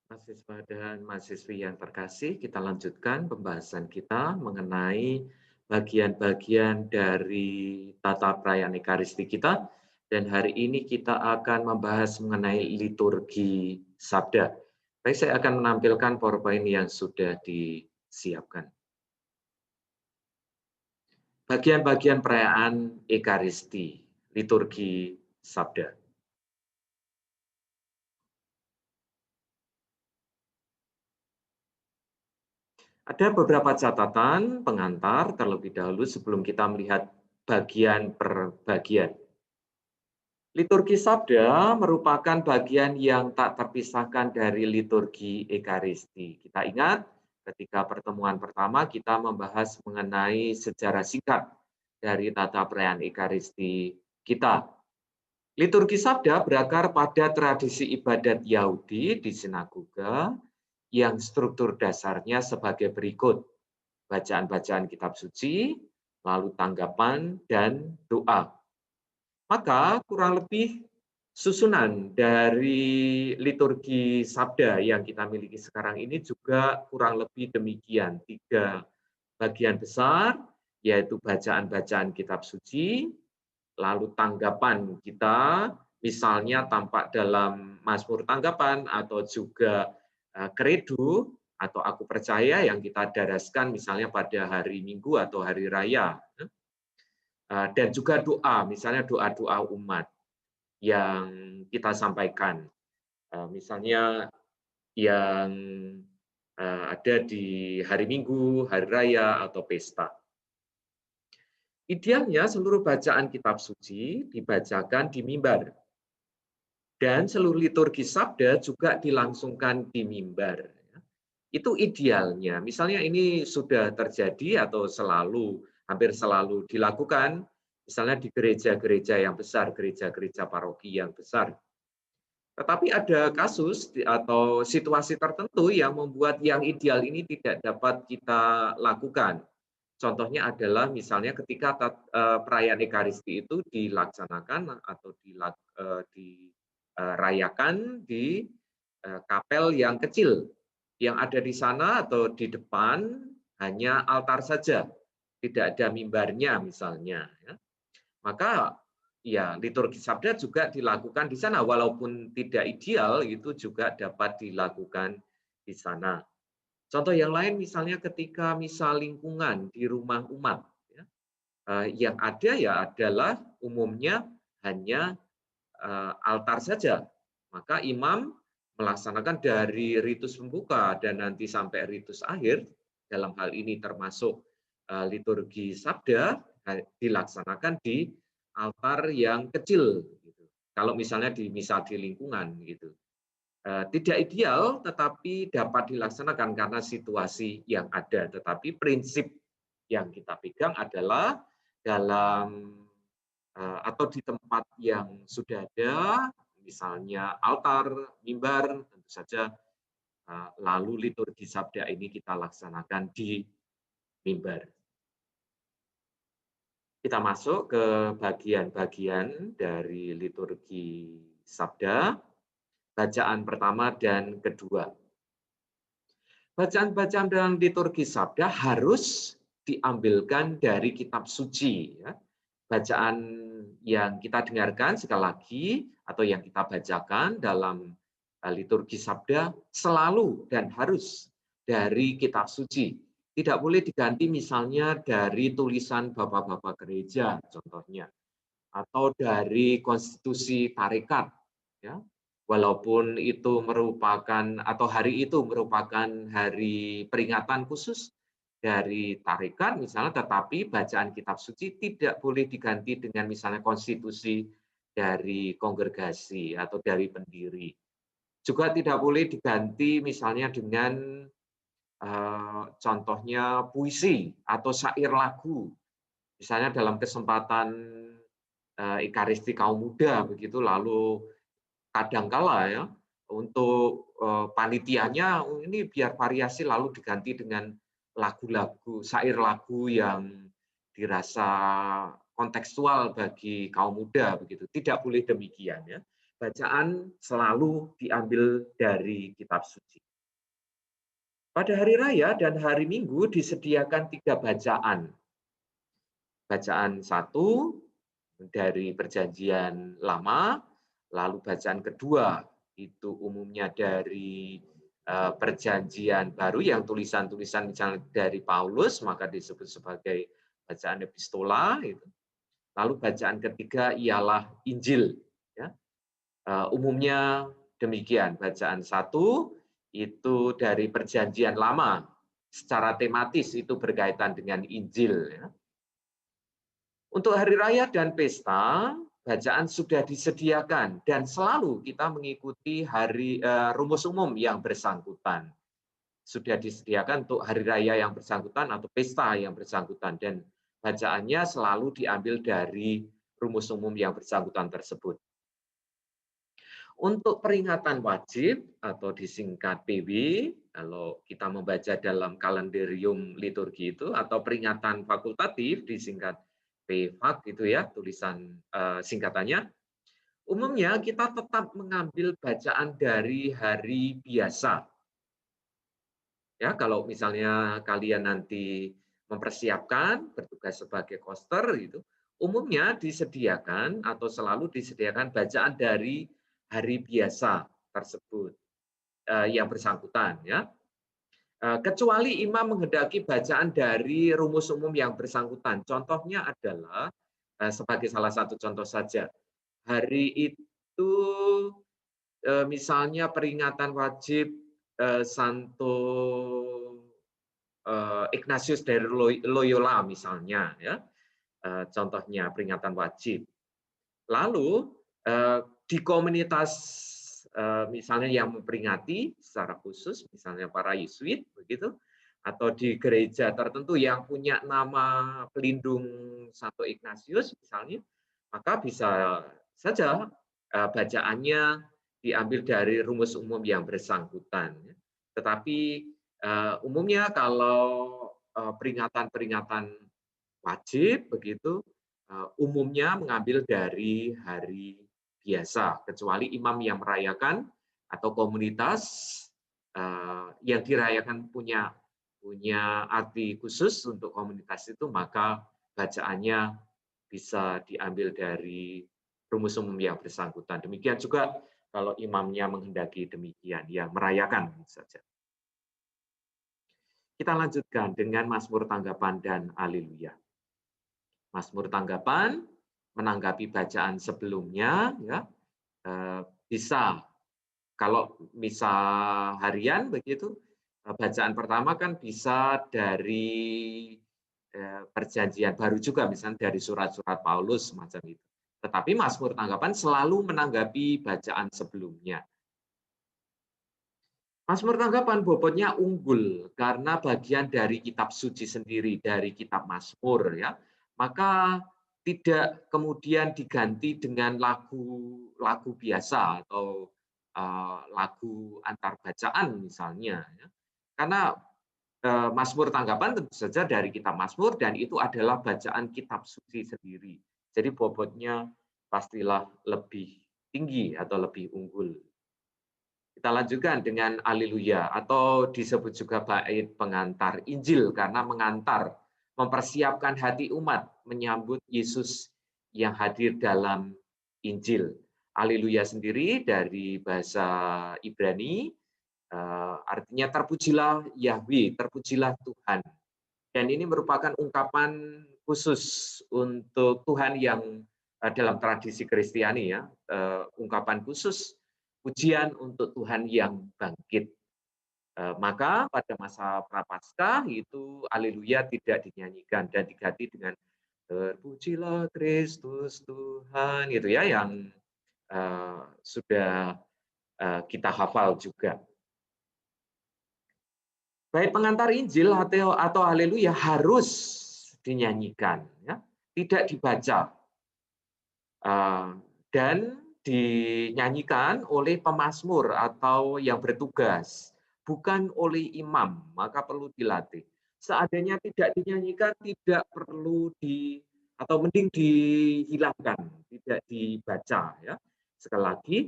Mahasiswa dan mahasiswi yang terkasih, kita lanjutkan pembahasan kita mengenai bagian-bagian dari tata perayaan Ekaristi kita. Dan hari ini kita akan membahas mengenai liturgi Sabda. Baik, saya akan menampilkan PowerPoint yang sudah disiapkan. Bagian-bagian perayaan Ekaristi, liturgi Sabda. Ada beberapa catatan pengantar terlebih dahulu sebelum kita melihat bagian per bagian. Liturgi Sabda merupakan bagian yang tak terpisahkan dari liturgi Ekaristi. Kita ingat ketika pertemuan pertama kita membahas mengenai sejarah singkat dari tata perayaan Ekaristi kita. Liturgi Sabda berakar pada tradisi ibadat Yahudi di sinagoga yang struktur dasarnya sebagai berikut: bacaan-bacaan kitab suci, lalu tanggapan dan doa. Maka kurang lebih susunan dari liturgi Sabda yang kita miliki sekarang ini juga kurang lebih demikian. 3 bagian besar, yaitu bacaan-bacaan kitab suci, lalu tanggapan kita, misalnya tampak dalam Mazmur tanggapan atau juga kredo atau aku percaya yang kita daraskan misalnya pada hari Minggu atau hari raya. Dan juga doa, misalnya doa-doa umat yang kita sampaikan. Misalnya yang ada di hari Minggu, hari raya, atau pesta. Idealnya seluruh bacaan kitab suci dibacakan di mimbar. Dan seluruh liturgi sabda juga dilangsungkan di mimbar. Itu idealnya. Misalnya ini sudah terjadi atau hampir selalu dilakukan, misalnya di gereja-gereja yang besar, gereja-gereja paroki yang besar. Tetapi ada kasus atau situasi tertentu yang membuat yang ideal ini tidak dapat kita lakukan. Contohnya adalah misalnya ketika perayaan Ekaristi itu dilaksanakan atau dirayakan di kapel yang kecil. Yang ada di sana atau di depan hanya altar saja, tidak ada mimbarnya misalnya. Maka ya liturgi sabda juga dilakukan di sana, walaupun tidak ideal itu juga dapat dilakukan di sana. Contoh yang lain misalnya ketika misal lingkungan di rumah umat, yang ada ya adalah umumnya hanya altar saja. Maka imam melaksanakan dari ritus pembuka dan nanti sampai ritus akhir, dalam hal ini termasuk liturgi sabda, dilaksanakan di altar yang kecil. Gitu. Kalau misalnya misal di lingkungan gitu. Tidak ideal, tetapi dapat dilaksanakan karena situasi yang ada. Tetapi prinsip yang kita pegang adalah dalam atau di tempat yang sudah ada, misalnya altar, mimbar, tentu saja lalu liturgi sabda ini kita laksanakan di mimbar. Kita masuk ke bagian-bagian dari liturgi sabda, bacaan pertama dan kedua. Bacaan-bacaan dalam liturgi sabda harus diambilkan dari kitab suci. Ya. Bacaan yang kita dengarkan sekali lagi atau yang kita bacakan dalam liturgi sabda selalu dan harus dari kitab suci. Tidak boleh diganti misalnya dari tulisan bapak-bapak gereja contohnya, atau dari konstitusi tarekat. Ya. Walaupun itu merupakan atau hari itu merupakan hari peringatan khusus dari tarekat misalnya, tetapi bacaan kitab suci tidak boleh diganti dengan misalnya konstitusi dari kongregasi atau dari pendiri. Juga tidak boleh diganti misalnya dengan contohnya puisi atau syair lagu. Misalnya dalam kesempatan Ekaristi kaum muda begitu, lalu kadangkala ya untuk panitianya ini biar variasi lalu diganti dengan lagu-lagu, syair lagu yang dirasa kontekstual bagi kaum muda begitu. Tidak boleh demikian ya. bacaan selalu diambil dari kitab suci. Pada hari raya dan hari Minggu disediakan 3 bacaan. Bacaan 1 dari Perjanjian Lama, lalu bacaan kedua itu umumnya dari Perjanjian Baru yang tulisan-tulisan misalnya dari Paulus, maka disebut sebagai bacaan epistola. Lalu bacaan ketiga ialah Injil. Ya. Umumnya demikian. Bacaan 1 itu dari Perjanjian Lama, secara tematis itu berkaitan dengan Injil. Ya. Untuk hari raya dan pesta, bacaan sudah disediakan dan selalu kita mengikuti rumus umum yang bersangkutan. Sudah disediakan untuk hari raya yang bersangkutan atau pesta yang bersangkutan, dan bacaannya selalu diambil dari rumus umum yang bersangkutan tersebut. Untuk peringatan wajib atau disingkat PW, kalau kita membaca dalam kalenderium liturgi itu, atau peringatan fakultatif disingkat PFAK itu ya, tulisan singkatannya. Umumnya kita tetap mengambil bacaan dari hari biasa. Ya, kalau misalnya kalian nanti mempersiapkan bertugas sebagai koster gitu, umumnya disediakan atau selalu disediakan bacaan dari hari biasa tersebut yang bersangkutan ya. Kecuali imam menghendaki bacaan dari rumus umum yang bersangkutan. Contohnya adalah sebagai salah satu contoh saja. Hari itu misalnya peringatan wajib Santo Ignatius dari Loyola misalnya ya. Contohnya peringatan wajib. Lalu di komunitas misalnya yang memperingati secara khusus, misalnya para Yesuit begitu, atau di gereja tertentu yang punya nama pelindung Santo Ignatius misalnya, maka bisa saja bacaannya diambil dari rumus umum yang bersangkutan. Tetapi umumnya kalau peringatan-peringatan wajib begitu, umumnya mengambil dari hari biasa, kecuali imam yang merayakan atau komunitas yang dirayakan punya arti khusus untuk komunitas itu, maka bacaannya bisa diambil dari rumus umum yang bersangkutan. Demikian juga kalau imamnya menghendaki demikian, yang merayakan saja. Kita lanjutkan dengan Mazmur tanggapan dan Haleluya. Mazmur tanggapan menanggapi bacaan sebelumnya, ya, bisa kalau misa harian begitu, bacaan pertama kan bisa dari Perjanjian Baru juga, misalnya dari surat-surat Paulus semacam itu. Tetapi Mazmur tanggapan selalu menanggapi bacaan sebelumnya. Mazmur tanggapan bobotnya unggul karena bagian dari kitab suci sendiri, dari kitab Mazmur ya. Maka tidak kemudian diganti dengan lagu biasa atau lagu antar bacaan misalnya ya. Karena Mazmur tanggapan tentu saja dari kitab Mazmur dan itu adalah bacaan kitab suci sendiri. Jadi bobotnya pastilah lebih tinggi atau lebih unggul. Kita lanjutkan dengan Haleluya atau disebut juga bait pengantar Injil karena mengantar, mempersiapkan hati umat menyambut Yesus yang hadir dalam Injil. Haleluya sendiri dari bahasa Ibrani artinya terpujilah Yahweh, terpujilah Tuhan. Dan ini merupakan ungkapan khusus untuk Tuhan yang dalam tradisi Kristiani ya, ungkapan khusus pujian untuk Tuhan yang bangkit. Maka pada masa Prapaskah itu Haleluya tidak dinyanyikan dan diganti dengan terpujilah Kristus Tuhan, gitu ya, yang sudah kita hafal juga. Bait pengantar Injil atau Haleluya harus dinyanyikan, ya, tidak dibaca dan dinyanyikan oleh pemazmur atau yang bertugas, bukan oleh imam, maka perlu dilatih. Seandainya tidak dinyanyikan, tidak perlu atau mending dihilangkan, tidak dibaca ya. Sekali lagi,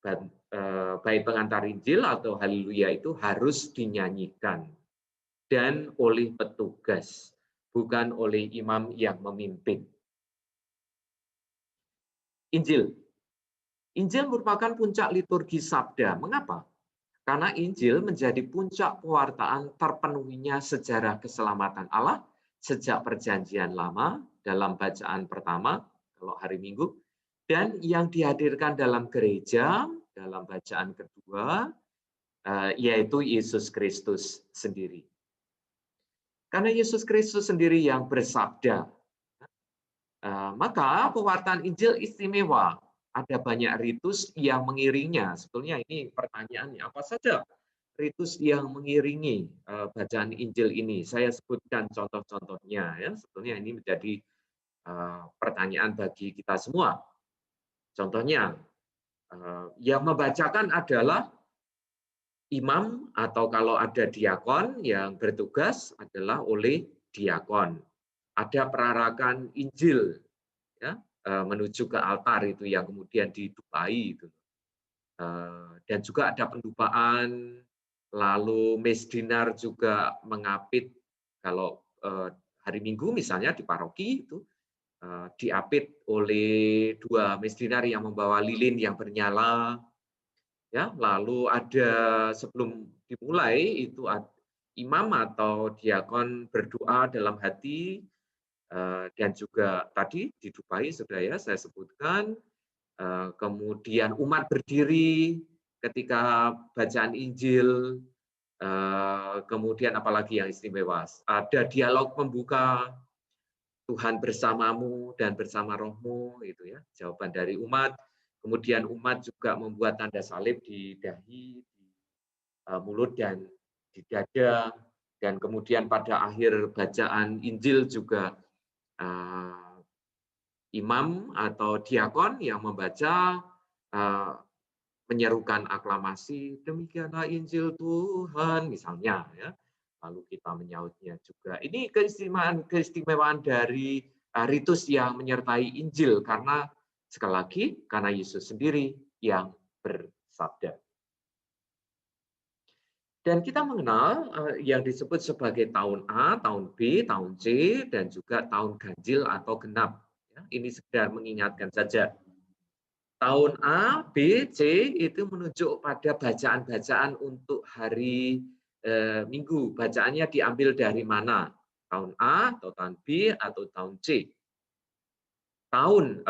bait pengantar Injil atau haleluya itu harus dinyanyikan dan oleh petugas, bukan oleh imam yang memimpin. Injil. Injil merupakan puncak liturgi sabda. Mengapa? Karena Injil menjadi puncak pewartaan terpenuhinya sejarah keselamatan Allah sejak Perjanjian Lama dalam bacaan pertama, kalau hari Minggu, dan yang dihadirkan dalam gereja dalam bacaan kedua, yaitu Yesus Kristus sendiri. Karena Yesus Kristus sendiri yang bersabda, maka pewartaan Injil istimewa. Ada banyak ritus yang mengiringinya. Sebetulnya ini pertanyaannya, apa saja ritus yang mengiringi bacaan Injil ini? Saya sebutkan contoh-contohnya. Ya. Sebetulnya ini menjadi pertanyaan bagi kita semua. Contohnya, yang membacakan adalah imam atau kalau ada diakon yang bertugas adalah oleh diakon. Ada perarakan Injil, ya, menuju ke altar itu yang kemudian didupai itu. Dan juga ada pendupaan, lalu mesdinar juga mengapit kalau hari Minggu misalnya di paroki itu diapit oleh 2 mesdinar yang membawa lilin yang bernyala. Ya, lalu ada sebelum dimulai itu imam atau diakon berdoa dalam hati dan juga tadi didupai sudah ya saya sebutkan. Kemudian umat berdiri ketika bacaan Injil, kemudian apalagi yang istimewa, ada dialog pembuka, Tuhan bersamamu dan bersama rohmu, itu ya jawaban dari umat. Kemudian umat juga membuat tanda salib di dahi, di mulut dan di dada, dan kemudian pada akhir bacaan Injil juga imam atau diakon yang membaca menyerukan aklamasi, demikianlah Injil Tuhan, misalnya. Ya. Lalu kita menyautnya juga. Ini keistimewaan dari ritus yang menyertai Injil, karena sekali lagi, karena Yesus sendiri yang bersabda. Dan kita mengenal yang disebut sebagai tahun A, tahun B, tahun C, dan juga tahun ganjil atau genap. Ini sekedar mengingatkan saja. Tahun A, B, C itu menunjuk pada bacaan-bacaan untuk hari Minggu. Bacaannya diambil dari mana? Tahun A, atau tahun B, atau tahun C. Tahun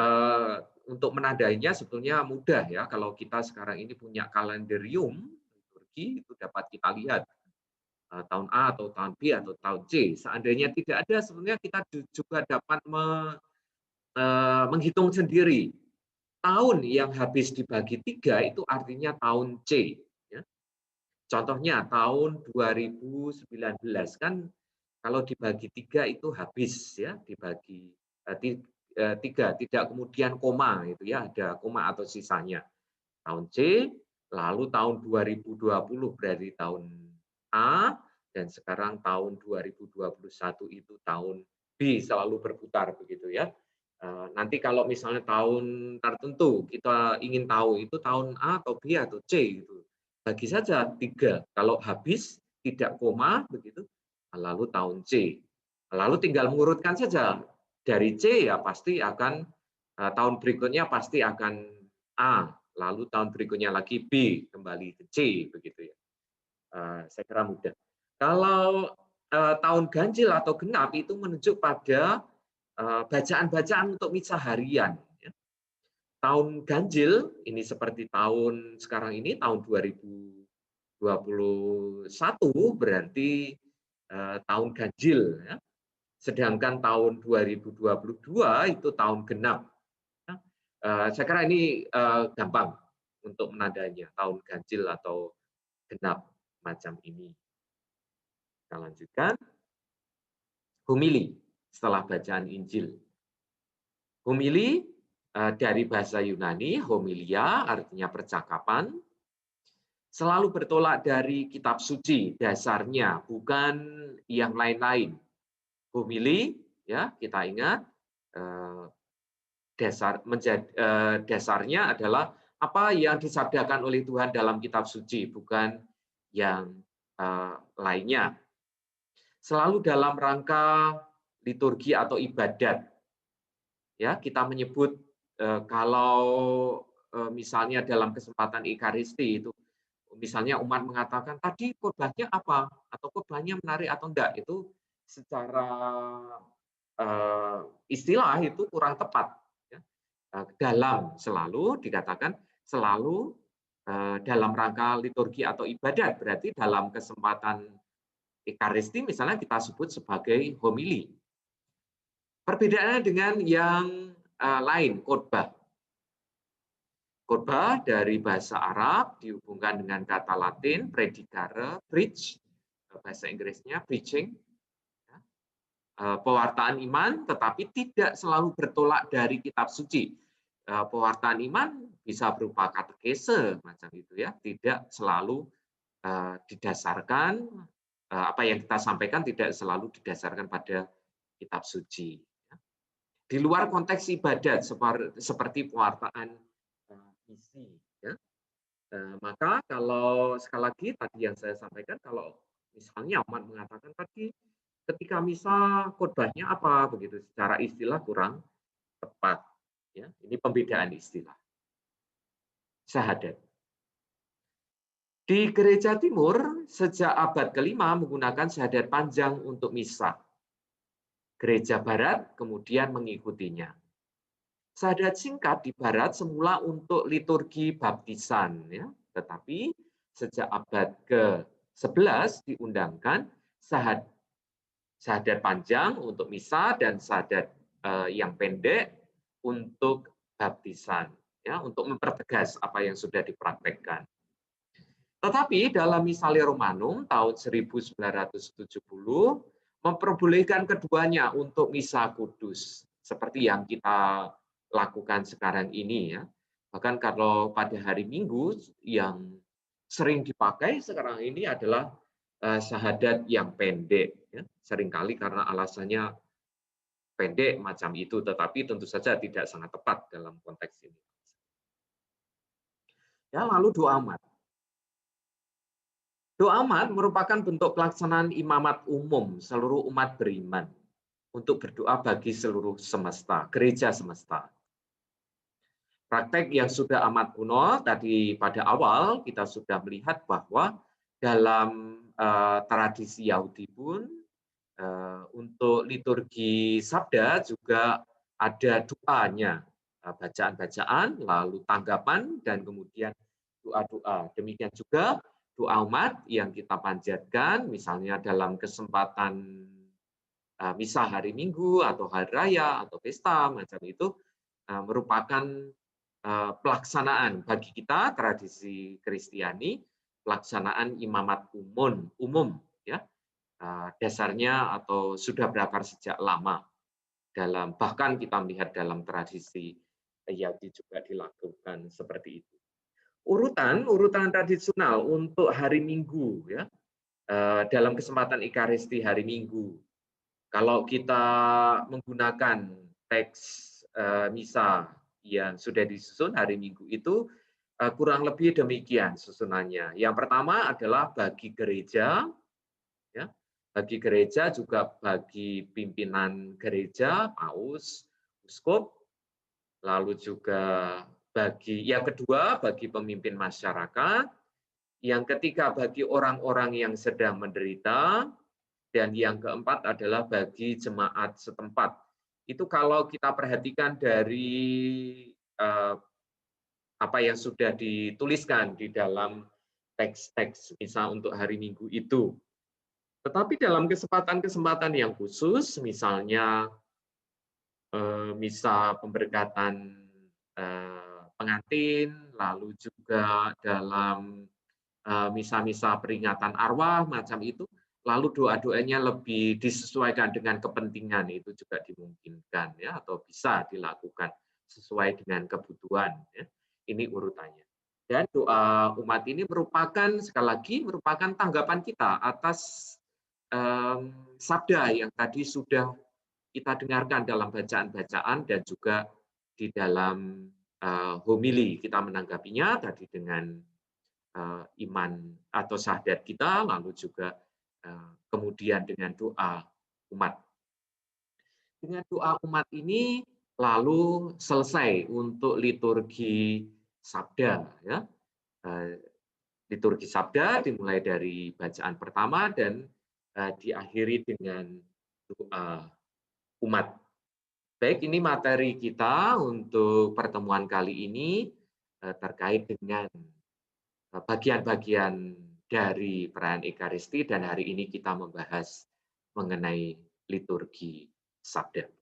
untuk menandainya sebetulnya mudah ya. Kalau kita sekarang ini punya kalenderium liturgi itu dapat kita lihat tahun A atau tahun B atau tahun C. Seandainya tidak ada, sebenarnya kita juga dapat menghitung sendiri. Tahun yang habis dibagi 3 itu artinya tahun C. Ya. Contohnya tahun 2019 kan kalau dibagi 3 itu habis ya, dibagi 3, tidak kemudian koma itu ya, ada koma atau sisanya. Tahun C, lalu tahun 2020 berarti tahun A, dan sekarang tahun 2021 itu tahun B, selalu berputar begitu ya. Nanti kalau misalnya tahun tertentu kita ingin tahu itu tahun A atau B atau C gitu. Bagi saja 3. Kalau habis tidak koma begitu, lalu tahun C. Lalu tinggal mengurutkan saja. Dari C ya pasti akan tahun berikutnya pasti akan A, lalu tahun berikutnya lagi B, kembali ke C begitu ya. Saya kira mudah. Kalau tahun ganjil atau genap itu menunjuk pada bacaan-bacaan untuk misa harian. Tahun ganjil, ini seperti tahun sekarang ini, tahun 2021 berarti tahun ganjil. Ya. Sedangkan tahun 2022 itu tahun genap. Saya kira ini gampang untuk menandainya, tahun ganjil atau genap macam ini. Kita lanjutkan. Homili. Setelah bacaan Injil. Homili dari bahasa Yunani, homilia artinya percakapan, selalu bertolak dari kitab suci dasarnya, bukan yang lain-lain. Homili, ya kita ingat, dasarnya adalah apa yang disabdakan oleh Tuhan dalam kitab suci, bukan yang lainnya. Selalu dalam rangka liturgi atau ibadat. Ya, kita menyebut kalau misalnya dalam kesempatan Ekaristi itu, misalnya umat mengatakan tadi khotbahnya apa atau khotbahnya menarik atau enggak, itu secara istilah itu kurang tepat. Ya. Selalu dikatakan selalu dalam rangka liturgi atau ibadat, berarti dalam kesempatan Ekaristi misalnya kita sebut sebagai homili. Perbedaannya dengan yang lain, khotbah. Khotbah dari bahasa Arab dihubungkan dengan kata Latin, predicare, preach, bahasa Inggrisnya preaching, pewartaan iman, tetapi tidak selalu bertolak dari kitab suci. Pewartaan iman bisa berupa katekese, macam itu ya, tidak selalu didasarkan, apa yang kita sampaikan tidak selalu didasarkan pada kitab suci. Di luar konteks ibadat, seperti pewartaan misi. Ya. Maka kalau sekali lagi tadi yang saya sampaikan, kalau misalnya umat mengatakan tadi ketika misa khotbahnya apa begitu, secara istilah kurang tepat. Ya, ini pembedaan istilah. Syahadat. Di Gereja Timur sejak abad ke-5 menggunakan syahadat panjang untuk misa. Gereja Barat kemudian mengikutinya. Syahadat singkat di Barat semula untuk liturgi baptisan, ya, tetapi sejak abad ke-11 diundangkan syahadat panjang untuk misa dan syahadat yang pendek untuk baptisan, ya, untuk mempertegas apa yang sudah dipraktekkan. Tetapi dalam Misale Romanum tahun 1970 memperbolehkan keduanya untuk misa kudus, seperti yang kita lakukan sekarang ini ya. Bahkan kalau pada hari Minggu yang sering dipakai sekarang ini adalah syahadat yang pendek ya. Seringkali karena alasannya pendek macam itu, tetapi tentu saja tidak sangat tepat dalam konteks ini. Ya, lalu doa amat. Doa amat merupakan bentuk pelaksanaan imamat umum seluruh umat beriman untuk berdoa bagi seluruh semesta, gereja semesta. Praktek yang sudah amat kuno, tadi pada awal kita sudah melihat bahwa dalam tradisi Yahudi pun untuk liturgi Sabda juga ada doanya, bacaan-bacaan, lalu tanggapan, dan kemudian doa-doa. Demikian juga doa umat yang kita panjatkan, misalnya dalam kesempatan misa hari Minggu atau hari raya atau pesta macam itu, merupakan pelaksanaan bagi kita tradisi Kristiani, pelaksanaan imamat umum ya, dasarnya atau sudah berakar sejak lama, bahkan kita melihat dalam tradisi Yahudi juga dilakukan seperti itu. Urutan tradisional untuk hari Minggu ya, dalam kesempatan Ekaristi hari Minggu, kalau kita menggunakan teks misa yang sudah disusun hari Minggu itu kurang lebih demikian susunannya. Yang pertama adalah bagi gereja, ya, bagi gereja juga bagi pimpinan gereja, paus, uskup, lalu juga yang kedua bagi pemimpin masyarakat, yang ketiga bagi orang-orang yang sedang menderita, dan yang keempat adalah bagi jemaat setempat. Itu kalau kita perhatikan dari apa yang sudah dituliskan di dalam teks-teks misal untuk hari Minggu itu. Tetapi dalam kesempatan-kesempatan yang khusus, misalnya misa pemberkatan pengantin, lalu juga dalam misa-misa peringatan arwah macam itu, lalu doa-doanya lebih disesuaikan dengan kepentingan, itu juga dimungkinkan ya, atau bisa dilakukan sesuai dengan kebutuhan ya. Ini urutannya. Dan doa umat ini merupakan sekali lagi merupakan tanggapan kita atas sabda yang tadi sudah kita dengarkan dalam bacaan-bacaan dan juga di dalam homili kita menanggapinya tadi dengan iman atau syahadat kita, lalu juga kemudian dengan doa umat. Dengan doa umat ini lalu selesai untuk liturgi sabda, ya. Liturgi sabda dimulai dari bacaan pertama dan diakhiri dengan doa umat. Baik, ini materi kita untuk pertemuan kali ini terkait dengan bagian-bagian dari perayaan Ekaristi, dan hari ini kita membahas mengenai liturgi sabda.